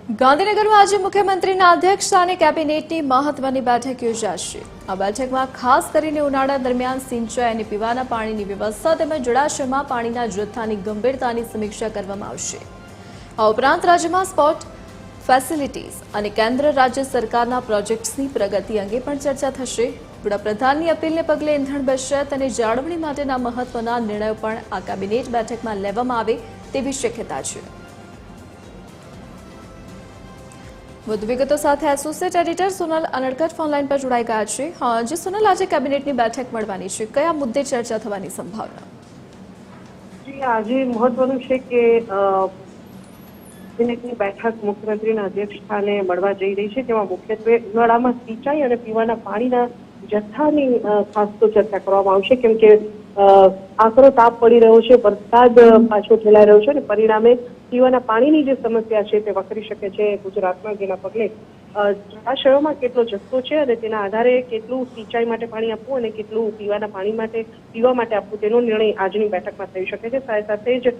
ગાંધીનગરમાં આજે મુખ્યમંત્રીના અધ્યક્ષસ્થાને કેબિનેટની મહત્વની બેઠક યોજાશે। આ બેઠકમાં ખાસ કરીને ઉનાળા દરમિયાન સિંચાઈ અને પીવાના પાણીની વ્યવસ્થા તેમજ જળાશયમાં પાણીના જથ્થાની ગંભીરતાની સમીક્ષા કરવામાં આવશે। આ ઉપરાંત રાજ્યમાં સ્પોર્ટ ફેસિલિટીઝ અને કેન્દ્ર રાજ્ય સરકારના પ્રોજેક્ટ્સની પ્રગતિ અંગે પણ ચર્ચા થશે। વડાપ્રધાનની અપીલને પગલે ઇંધણ બચત અને જાળવણી માટેના મહત્વના નિર્ણયો પણ આ કેબિનેટ બેઠકમાં લેવામાં આવે તેવી શક્યતા છે। વધુ વિગતો સાથે associate editor Sonal Anadkat phone line પર જોડાઈ ગયા છે। હા જી સોનલ, આજે કેબિનેટની બેઠક મળવાની છે, કયા મુદ્દે ચર્ચા થવાની સંભાવના? જી, આજે મહત્વનું છે કે કેબિનેટની બેઠક મુખ્યમંત્રીના અધ્યક્ષસ્થાને મળવા જઈ રહી છે, જેમાં મુખ્યત્વે ઉનાળામાં સિંચાઈ અને પીવાના પાણીના જથ્થાની ખાસ તો ચર્ચા કરવામાં આવશે, કેમ કે આકરો તાપ પડી રહ્યો છે, વરસાદ પાછો ફેલાઈ રહ્યો છે અને પરિણામે પીવાના પાણીની જે સમસ્યા છે તે વકરી શકે છે ગુજરાતમાં, જેના પગલે જળાશયોમાં કેટલો જથ્થો છે અને તેના આધારે કેટલું સિંચાઈ માટે પાણી આપવું અને કેટલું પીવાના પાણી માટે પીવા માટે આપવું તેનો નિર્ણય આજની બેઠકમાં થઈ શકે છે। સાથે સાથે જ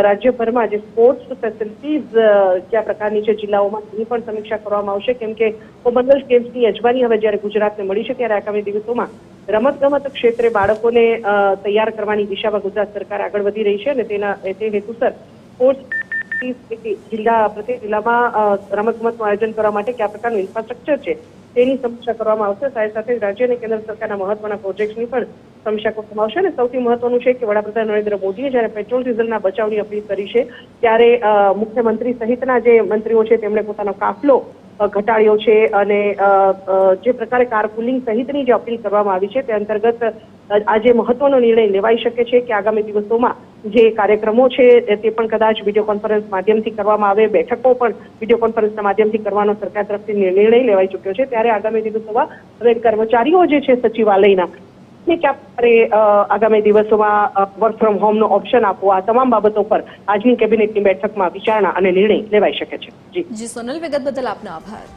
રાજ્યભરમાં જે સ્પોર્ટ્સ ફેસિલિટીઝ કયા પ્રકારની છે જિલ્લાઓમાં તેની પણ સમીક્ષા કરવામાં આવશે, કેમ કે કોમનવેલ્થ ગેમ્સની યજમાની હવે જ્યારે ગુજરાતને મળી છે ત્યારે આગામી દિવસોમાં રમતગમત ક્ષેત્રે બાળકોને તૈયાર કરવાની દિશામાં ગુજરાત સરકાર આગળ વધી રહી છે અને તે હેતુસર સ્પોર્ટ્સ પ્રત્યેક જિલ્લામાં રમતગમતનું આયોજન કરવા માટે કયા પ્રકારનું ઇન્ફ્રાસ્ટ્રક્ચર છે તેની સમીક્ષા કરવામાં આવશે। સાથે સાથે રાજ્ય અને કેન્દ્ર સરકારના મહત્વના પ્રોજેક્ટની પણ સમીક્ષા કરવામાં આવશે અને સૌથી મહત્વનું છે કે વડાપ્રધાન નરેન્દ્ર મોદીએ જ્યારે પેટ્રોલ ડીઝલના બચાવની અપીલ કરી છે ત્યારે મુખ્યમંત્રી સહિતના જે મંત્રીઓ છે તેમણે પોતાનો કાફલો ઘટાડ્યો છે અને જે પ્રકારે કારપુલિંગ સહિતની જે અપીલ કરવામાં આવી છે તે અંતર્ગત આજે મહત્વનો નિર્ણય લેવાઈ શકે છે કે આગામી દિવસોમાં જે કાર્યક્રમો છે તે પણ કદાચ વિડીયો કોન્ફરન્સ માધ્યમથી કરવામાં આવે, બેઠકો પણ વિડીયો કોન્ફરન્સના માધ્યમથી કરવાનો સરકાર તરફથી નિર્ણય લેવાઈ ચૂક્યો છે। ત્યારે આગામી દિવસોમાં હવે કર્મચારીઓ જે છે સચિવાલયના ને ક્યાં પ્રકારે આગામી દિવસોમાં વર્ક ફ્રોમ હોમનો ઓપ્શન આપવો, આ તમામ બાબતો પર આજની કેબિનેટની બેઠકમાં વિચારણા અને નિર્ણય લેવાઈ શકે છે। જી સોનલ, વિગત બદલ આપનો આભાર।